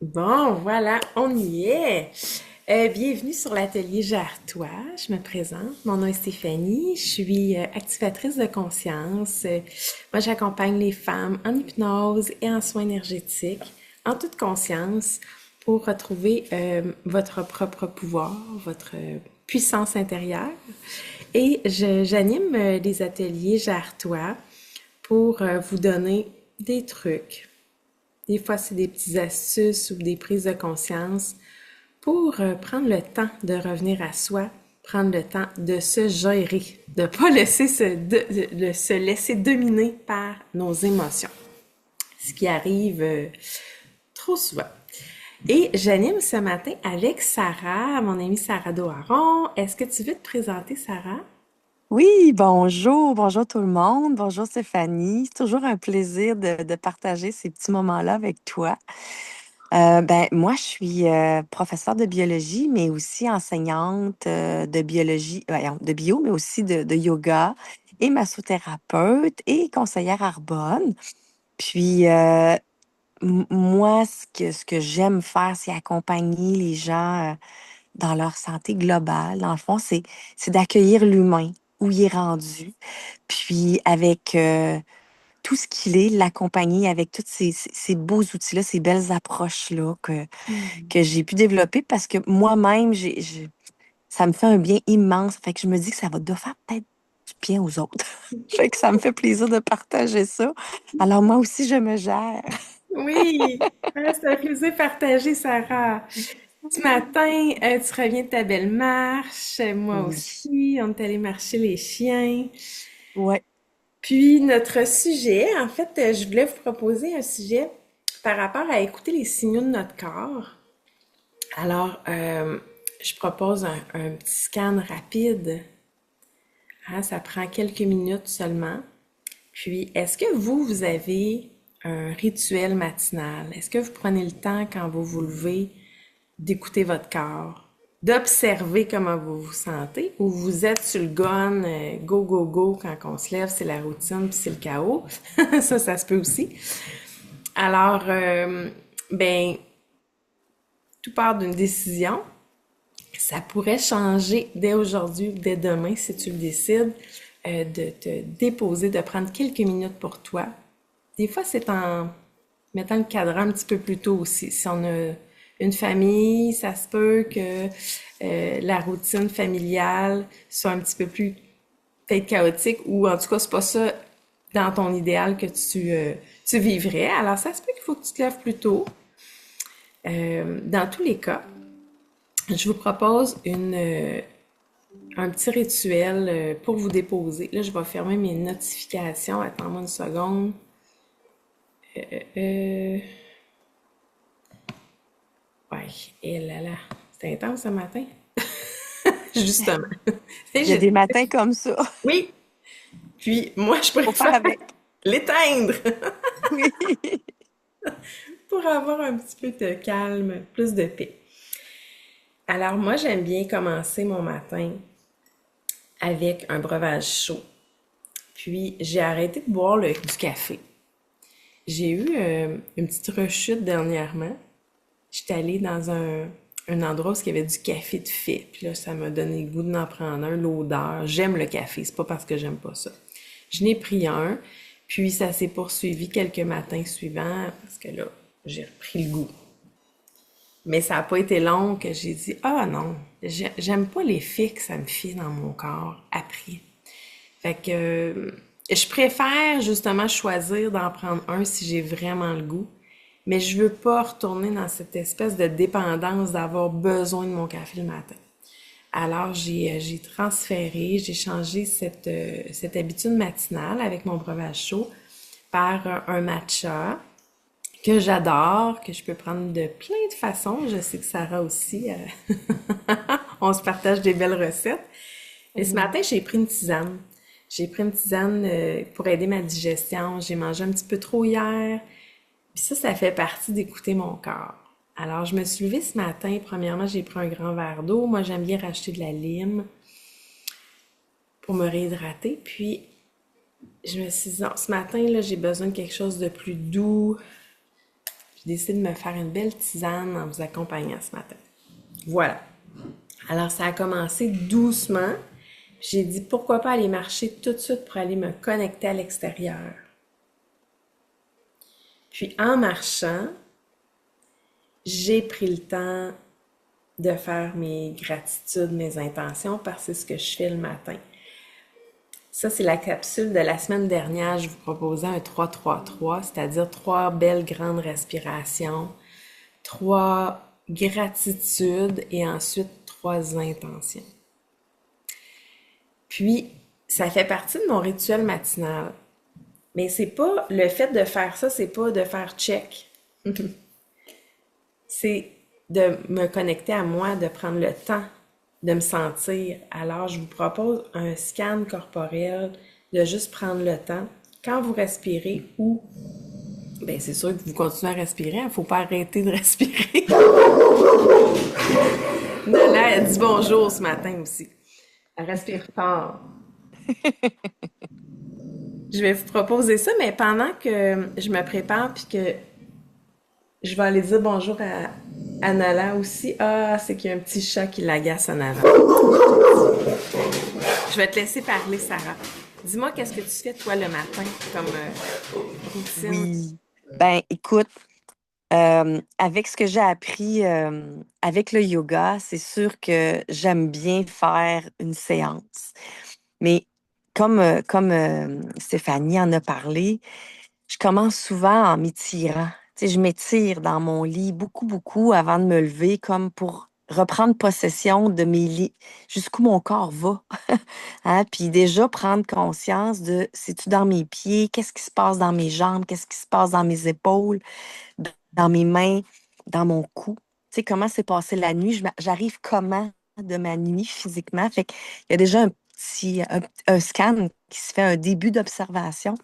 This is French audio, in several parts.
Bon, voilà, on y est. Bienvenue sur l'atelier Gère-toi. Je me présente. Mon nom est Stéphanie. Je suis activatrice de conscience. Moi, j'accompagne les femmes en hypnose et en soins énergétiques, en toute conscience, pour retrouver votre propre pouvoir, votre puissance intérieure. Et j'anime des ateliers Gère-toi pour vous donner des trucs. Des fois, c'est des petites astuces ou des prises de conscience pour prendre le temps de revenir à soi, prendre le temps de se gérer, de pas laisser de se laisser dominer par nos émotions, ce qui arrive trop souvent. Et j'anime ce matin avec Sarah, mon amie Sarah Doharon. Est-ce que tu veux te présenter, Sarah? Oui, bonjour tout le monde, bonjour Stéphanie. C'est toujours un plaisir de partager ces petits moments-là avec toi. Moi, je suis professeure de biologie, mais aussi enseignante de biologie, de bio, mais aussi de yoga et massothérapeute et conseillère Arbonne. Puis, moi, ce que j'aime faire, c'est accompagner les gens dans leur santé globale. Dans le fond, c'est d'accueillir l'humain où il est rendu, puis avec tout ce qu'il est, l'accompagner avec tous ces beaux outils-là, ces belles approches-là que j'ai pu développer parce que moi-même, ça me fait un bien immense. Fait que je me dis que ça va devoir faire peut-être du bien aux autres. Fait que ça me fait plaisir de partager ça. Alors moi aussi, je me gère. Oui, c'est un plaisir partagé, Sarah. Ce matin, tu reviens de ta belle marche, moi Oui. aussi, on est allé marcher les chiens. Ouais. Puis notre sujet, en fait, je voulais vous proposer un sujet par rapport à écouter les signaux de notre corps. Alors, je propose un petit scan rapide. Hein, ça prend quelques minutes seulement. Puis, est-ce que vous avez un rituel matinal? Est-ce que vous prenez le temps quand vous vous levez d'écouter votre corps, d'observer comment vous vous sentez, ou vous êtes sur le gun, go, go, go, quand on se lève, c'est la routine, puis c'est le chaos. Ça se peut aussi. Alors, ben, tout part d'une décision. Ça pourrait changer dès aujourd'hui ou dès demain, si tu le décides, de te déposer, de prendre quelques minutes pour toi. Des fois, c'est en mettant le cadran un petit peu plus tôt aussi. Si on a une famille, ça se peut que la routine familiale soit un petit peu plus peut-être chaotique ou en tout cas, c'est pas ça dans ton idéal que tu vivrais. Alors, ça se peut qu'il faut que tu te lèves plus tôt. Dans tous les cas, je vous propose un petit rituel pour vous déposer. Là, je vais fermer mes notifications. Attends-moi une seconde. Euh, ouais, et là là, c'était intense ce matin. Justement. Et Il y a j'ai- des matins comme ça. Oui, puis moi, je Faut faire préfère avec. l'éteindre Oui. pour avoir un petit peu de calme, plus de paix. Alors moi, j'aime bien commencer mon matin avec un breuvage chaud. Puis j'ai arrêté de boire du café. J'ai eu une petite rechute dernièrement. J'étais allée dans un endroit où il y avait du café de fait. Puis là, ça m'a donné le goût d'en prendre un, l'odeur. J'aime le café, c'est pas parce que j'aime pas ça. Je n'ai pris un, puis ça s'est poursuivi quelques matins suivants, parce que là, j'ai repris le goût. Mais ça n'a pas été long que j'ai dit, ah non, j'aime pas l'effet que ça me fait dans mon corps après. Fait que je préfère justement choisir d'en prendre un si j'ai vraiment le goût, mais je veux pas retourner dans cette espèce de dépendance d'avoir besoin de mon café le matin. Alors j'ai transféré, j'ai changé cette habitude matinale avec mon breuvage chaud par un matcha que j'adore, que je peux prendre de plein de façons. Je sais que Sarah aussi, on se partage des belles recettes. Et ce Mhm. matin, j'ai pris une tisane. J'ai pris une tisane pour aider ma digestion. J'ai mangé un petit peu trop hier. Puis ça fait partie d'écouter mon corps. Alors, je me suis levée ce matin. Premièrement, j'ai pris un grand verre d'eau. Moi, j'aime bien racheter de la lime pour me réhydrater. Puis, je me suis dit, non, ce matin, là, j'ai besoin de quelque chose de plus doux. j'ai décidé de me faire une belle tisane en vous accompagnant ce matin. Voilà. Alors, ça a commencé doucement. J'ai dit, pourquoi pas aller marcher tout de suite pour aller me connecter à l'extérieur. Puis, en marchant, j'ai pris le temps de faire mes gratitudes, mes intentions, parce que c'est ce que je fais le matin. Ça, c'est la capsule de la semaine dernière. Je vous proposais un 3-3-3, c'est-à-dire trois belles grandes respirations, trois gratitudes et ensuite trois intentions. Puis, ça fait partie de mon rituel matinal. Mais c'est pas le fait de faire ça, c'est pas de faire check. C'est de me connecter à moi, de prendre le temps de me sentir. Alors, je vous propose un scan corporel, de juste prendre le temps. Quand vous respirez ou, ben c'est sûr que vous continuez à respirer, il ne faut pas arrêter de respirer. Nana, elle dit bonjour ce matin aussi. Elle respire fort. Je vais vous proposer ça, mais pendant que je me prépare puis que je vais aller dire bonjour à Nala aussi. Ah, c'est qu'il y a un petit chat qui l'agace à Nala. Je vais te laisser parler, Sarah. Dis-moi, qu'est-ce que tu fais, toi, le matin, comme routine? Oui. Ben, écoute, avec ce que j'ai appris avec le yoga, c'est sûr que j'aime bien faire une séance. Mais comme Stéphanie en a parlé, je commence souvent en m'étirant. Tu sais, je m'étire dans mon lit beaucoup, beaucoup avant de me lever, comme pour reprendre possession de mes lits, jusqu'où mon corps va. Hein? Puis déjà prendre conscience de, c'est-tu dans mes pieds, qu'est-ce qui se passe dans mes jambes, qu'est-ce qui se passe dans mes épaules, dans mes mains, dans mon cou. Tu sais, comment s'est passée la nuit, j'arrive comment de ma nuit physiquement. Fait qu'il y a déjà un scan qui se fait, un début d'observation.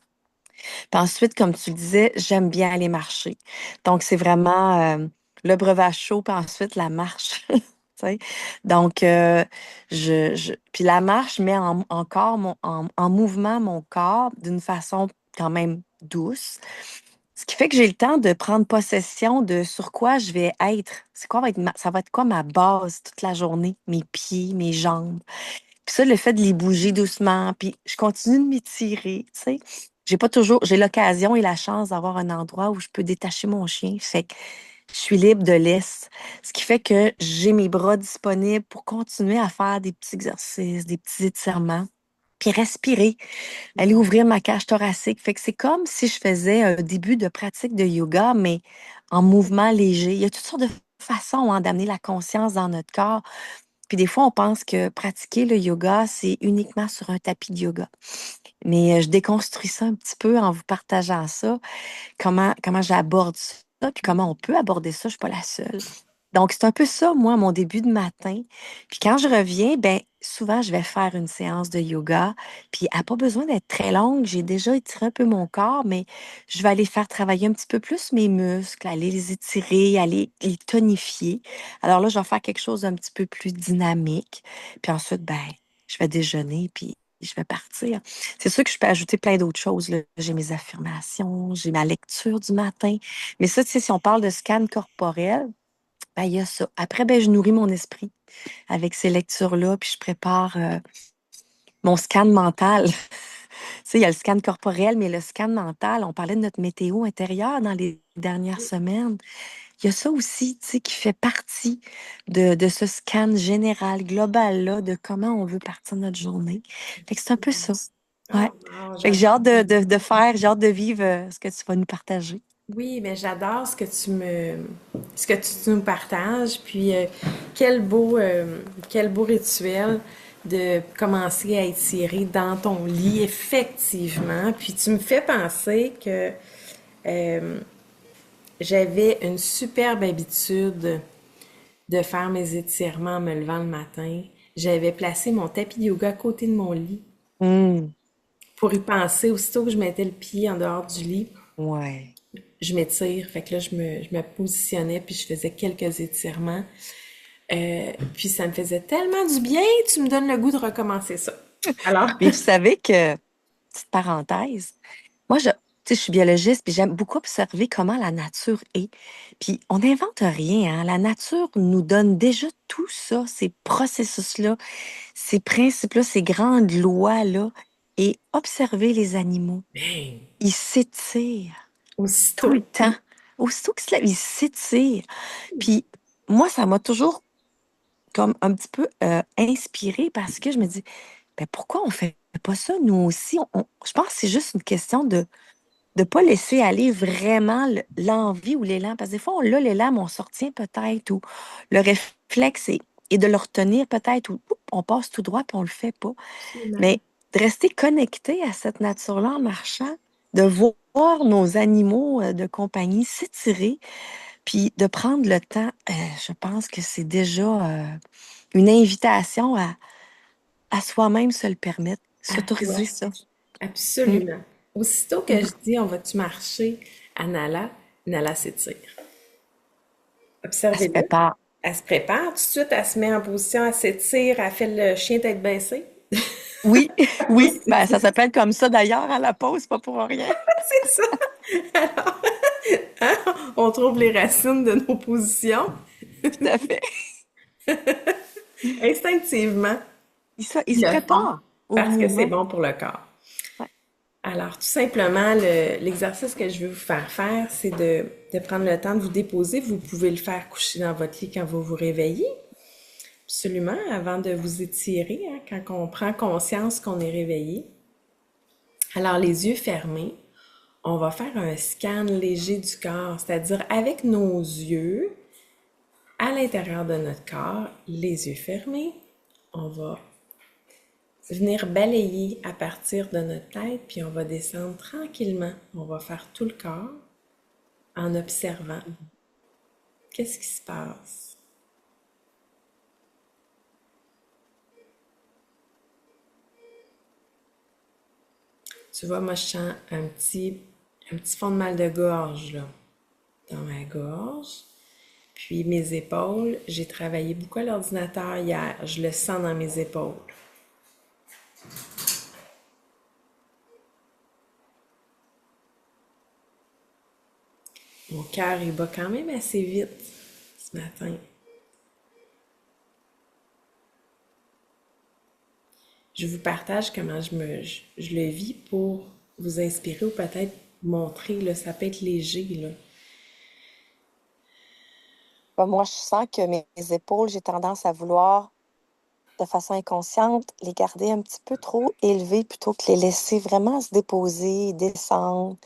Puis ensuite, comme tu le disais, j'aime bien aller marcher. Donc, c'est vraiment le breuvage chaud, puis ensuite la marche. Tu sais. Donc, puis la marche met encore en mouvement mon corps d'une façon quand même douce. Ce qui fait que j'ai le temps de prendre possession de sur quoi je vais être. C'est quoi ça va être quoi ma base toute la journée? Mes pieds, mes jambes. Puis ça, le fait de les bouger doucement, puis je continue de m'étirer, tu sais. J'ai l'occasion et la chance d'avoir un endroit où je peux détacher mon chien. Fait que je suis libre de l'est. Ce qui fait que j'ai mes bras disponibles pour continuer à faire des petits exercices, des petits étirements, puis respirer, aller ouvrir ma cage thoracique. Fait que c'est comme si je faisais un début de pratique de yoga, mais en mouvement léger. Il y a toutes sortes de façons hein, d'amener la conscience dans notre corps. Puis des fois, on pense que pratiquer le yoga, c'est uniquement sur un tapis de yoga. Mais je déconstruis ça un petit peu en vous partageant ça, comment j'aborde ça, puis comment on peut aborder ça, je suis pas la seule. Donc, c'est un peu ça, moi, mon début de matin. Puis quand je reviens, ben souvent, je vais faire une séance de yoga. Puis elle n'a pas besoin d'être très longue. J'ai déjà étiré un peu mon corps, mais je vais aller faire travailler un petit peu plus mes muscles, aller les étirer, aller les tonifier. Alors là, je vais faire quelque chose d'un petit peu plus dynamique. Puis ensuite, ben, je vais déjeuner, puis je vais partir. C'est sûr que je peux ajouter plein d'autres choses, là. J'ai mes affirmations, j'ai ma lecture du matin. Mais ça, tu sais, si on parle de scan corporel, ben, il y a ça. Après, ben, je nourris mon esprit avec ces lectures-là, puis je prépare mon scan mental. Tu sais, il y a le scan corporel, mais le scan mental, on parlait de notre météo intérieure dans les dernières semaines. Il y a ça aussi, tu sais, qui fait partie de ce scan général, global-là, de comment on veut partir notre journée. Fait que c'est un peu ça. Oh, Ouais. wow, Fait que j'ai j'adore. hâte de faire, j'ai hâte de vivre ce que tu vas nous partager. Oui, mais j'adore ce que tu nous partages. Puis quel beau rituel de commencer à étirer dans ton lit, effectivement. Puis tu me fais penser que euh, j'avais une superbe habitude de faire mes étirements en me levant le matin. J'avais placé mon tapis de yoga à côté de mon lit Hum, pour y penser aussitôt que je mettais le pied en dehors du lit. ouais. Je m'étire. Fait que là, je me positionnais puis je faisais quelques étirements. Puis ça me faisait tellement du bien, tu me donnes le goût de recommencer ça. Alors, Mais vous savez que, petite parenthèse, moi, Tu sais, je suis biologiste, puis j'aime beaucoup observer comment la nature est. Puis on n'invente rien, hein. La nature nous donne déjà tout ça, ces processus-là, ces principes-là, ces grandes lois-là. Et observer les animaux. Ben, Ils s'étirent tout aussitôt. le temps. Aussitôt qu'ils se lèvent, ils s'étirent. Puis moi, ça m'a toujours comme un petit peu inspirée parce que je me dis, ben pourquoi on fait pas ça nous aussi? Je pense que c'est juste une question de ne pas laisser aller vraiment l'envie ou l'élan. Parce que des fois, on l'a l'élan, mais on s'en retient peut-être, ou le réflexe est de le retenir peut-être, ou oups, on passe tout droit puis on le fait pas. Absolument. Mais de rester connecté à cette nature-là en marchant, de voir nos animaux de compagnie s'étirer, puis de prendre le temps, je pense que c'est déjà une invitation à soi-même se le permettre, À toi. s'autoriser ça. Mm. Absolument. Aussitôt que Mm. je dis on va-tu marcher à Nala, Nala s'étire. Elle se Observez-le. prépare. Elle se prépare tout de suite, elle se met en position, elle s'étire, elle fait le chien tête baissée. Oui, oui, ben, ça C'est s'appelle comme ça d'ailleurs à la pause, pas pour rien. ça. Alors, hein, on trouve les racines de nos positions Tout à fait. instinctivement. Il Ils se le font prépare au parce que c'est mouvement. bon pour le corps. Ouais. Alors, tout simplement, l'exercice que je vais vous faire faire, c'est de prendre le temps de vous déposer. Vous pouvez le faire coucher dans votre lit quand vous vous réveillez. Absolument, avant de vous étirer, hein, quand on prend conscience qu'on est réveillé. Alors, les yeux fermés, on va faire un scan léger du corps, c'est-à-dire avec nos yeux, à l'intérieur de notre corps, les yeux fermés, on va venir balayer à partir de notre tête, puis on va descendre tranquillement. On va faire tout le corps en observant qu'est-ce qui se passe. Tu vois, moi, je sens un petit fond de mal de gorge, là, dans ma gorge. Puis mes épaules, j'ai travaillé beaucoup à l'ordinateur hier. Je le sens dans mes épaules. Mon cœur, il bat quand même assez vite ce matin. Je vous partage comment je le vis pour vous inspirer ou peut-être montrer, là, ça peut être léger, là. Ben, moi, je sens que mes épaules, j'ai tendance à vouloir, de façon inconsciente, les garder un petit peu trop élevées plutôt que les laisser vraiment se déposer, descendre,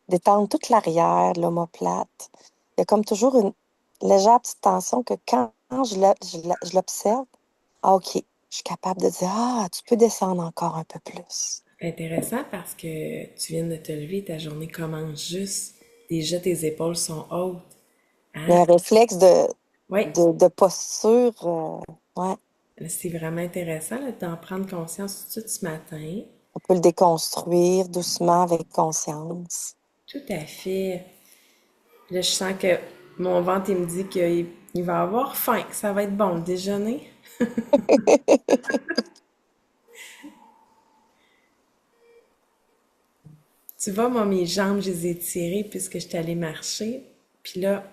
détendre toute l'arrière, l'omoplate. Il y a comme toujours une légère petite tension que quand je l'observe, ah, OK, je suis capable de dire, ah, tu peux descendre encore un peu plus. C'est intéressant parce que tu viens de te lever, ta journée commence juste. Déjà, tes épaules sont hautes. Il y a Hein? un réflexe de, Oui, de posture, ouais, c'est vraiment intéressant là, d'en prendre conscience tout de suite ce matin. on peut le déconstruire doucement avec conscience. Tout à fait. Là, je sens que mon ventre, il me dit qu'il va avoir faim, que ça va être bon le déjeuner. Tu vois, moi, mes jambes, je les ai tirées puisque je suis allée marcher. Puis là,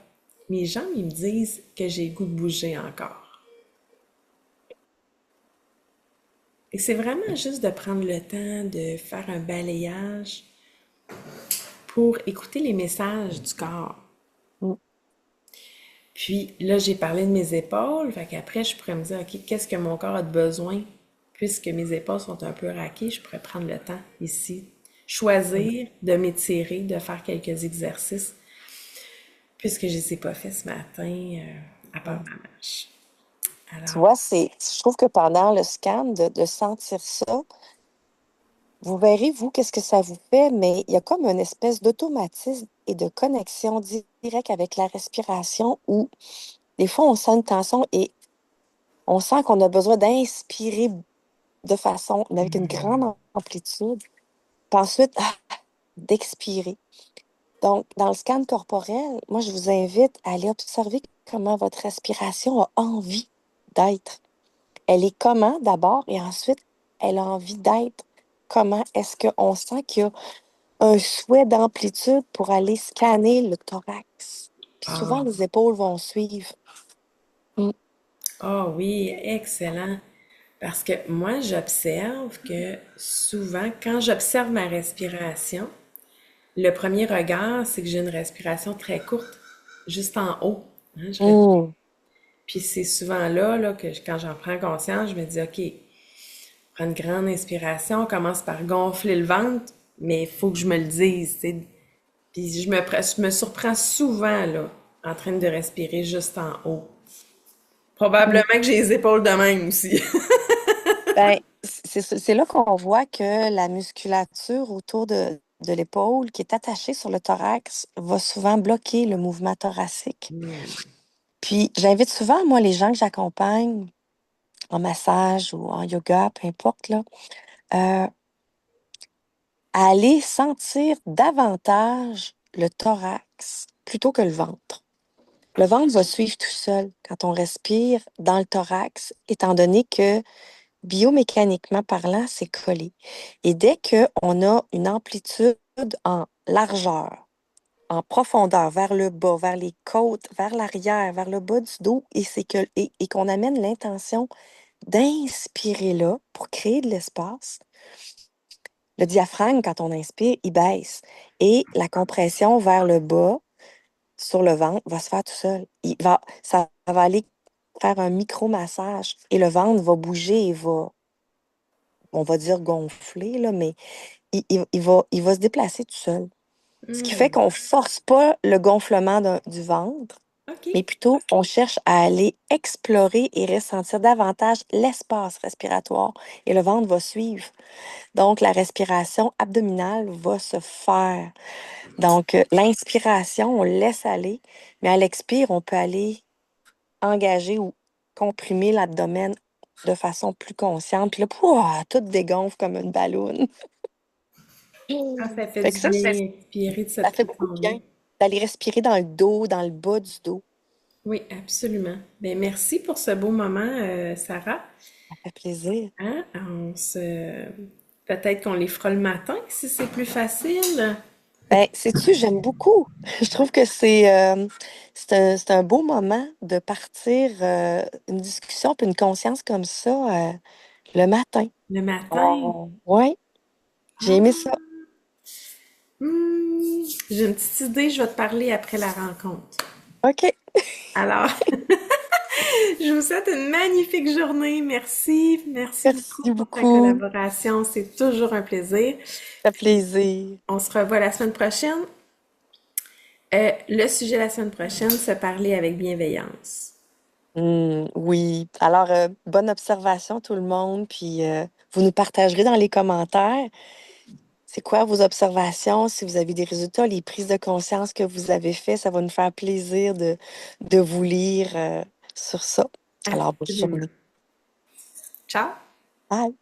mes jambes, ils me disent que j'ai le goût de bouger encore. Et c'est vraiment juste de prendre le temps de faire un balayage pour écouter les messages du corps. Mm. Puis là, j'ai parlé de mes épaules, fait qu'après, je pourrais me dire, OK, qu'est-ce que mon corps a de besoin? Puisque mes épaules sont un peu raquées, je pourrais prendre le temps ici, choisir de m'étirer, de faire quelques exercices, puisque je ne les ai pas fait ce matin, à part ma marche. Tu Alors, vois, je trouve que pendant le scan, de sentir ça, vous verrez, vous, qu'est-ce que ça vous fait, mais il y a comme une espèce d'automatisme et de connexion directe avec la respiration où des fois on sent une tension et on sent qu'on a besoin d'inspirer de façon, avec une grande amplitude, puis ensuite d'expirer. Donc, dans le scan corporel, moi, je vous invite à aller observer comment votre respiration a envie d'être. Elle est comment d'abord et ensuite, elle a envie d'être. Comment est-ce qu'on sent qu'il y a un souhait d'amplitude pour aller scanner le thorax. Puis souvent, Ah, les épaules vont suivre. Mm. ah oui, excellent. Parce que moi, j'observe que souvent, quand j'observe ma respiration, le premier regard, c'est que j'ai une respiration très courte, juste en haut. Hein, Mm. puis c'est souvent là, quand j'en prends conscience, je me dis, OK, prends une grande inspiration, on commence par gonfler le ventre, mais il faut que je me le dise, tu sais. Puis je me surprends souvent, là, en train de respirer juste en haut. Probablement Mm. que j'ai les épaules de même aussi. Ben, c'est là qu'on voit que la musculature autour de l'épaule qui est attachée sur le thorax va souvent bloquer le mouvement thoracique. Puis j'invite souvent, moi, les gens que j'accompagne en massage ou en yoga, peu importe, là, euh, à aller sentir davantage le thorax plutôt que le ventre. Le ventre va suivre tout seul quand on respire dans le thorax, étant donné que biomécaniquement parlant, c'est collé. Et dès qu'on a une amplitude en largeur, en profondeur, vers le bas, vers les côtes, vers l'arrière, vers le bas du dos, et qu'on amène l'intention d'inspirer là pour créer de l'espace, le diaphragme, quand on inspire, il baisse. Et la compression vers le bas, sur le ventre, va se faire tout seul. Ça va aller faire un micro-massage et le ventre va bouger et va, on va dire gonfler, là, mais il va se déplacer tout seul. Ce qui fait Hmm. qu'on ne force pas le gonflement du ventre, OK. mais plutôt on cherche à aller explorer et ressentir davantage l'espace respiratoire et le ventre va suivre. Donc, la respiration abdominale va se faire. Donc, l'inspiration, on le laisse aller, mais à l'expire, on peut aller engager ou comprimer l'abdomen de façon plus consciente. Puis là, pouah, tout dégonfle comme une balloune. Ah, ça fait Fait du que ça bien inspirer de ça cette fait beaucoup de façon-là. bien d'aller respirer dans le dos, dans le bas du dos. Oui, absolument. Ben, merci pour ce beau moment, Sarah. Ça fait plaisir. Hein? Peut-être qu'on les fera le matin si c'est plus facile. Ben, sais-tu, j'aime beaucoup. Je trouve que c'est un beau moment de partir une discussion puis une conscience comme ça le matin. Le matin. Oh, ouais, j'ai aimé Ah, ça. j'ai une petite idée, je vais te parler après la rencontre. OK. Alors, je vous souhaite une magnifique journée. Merci. Merci beaucoup Merci pour ta beaucoup. collaboration. C'est toujours un plaisir. Ça fait plaisir. On se revoit la semaine prochaine. Le sujet la semaine prochaine, se parler avec bienveillance. Oui. Alors, bonne observation tout le monde. Puis, vous nous partagerez dans les commentaires. C'est quoi vos observations? Si vous avez des résultats, les prises de conscience que vous avez faites, ça va nous faire plaisir de vous lire sur ça. Alors, bonne Absolument. journée. Ciao! Bye.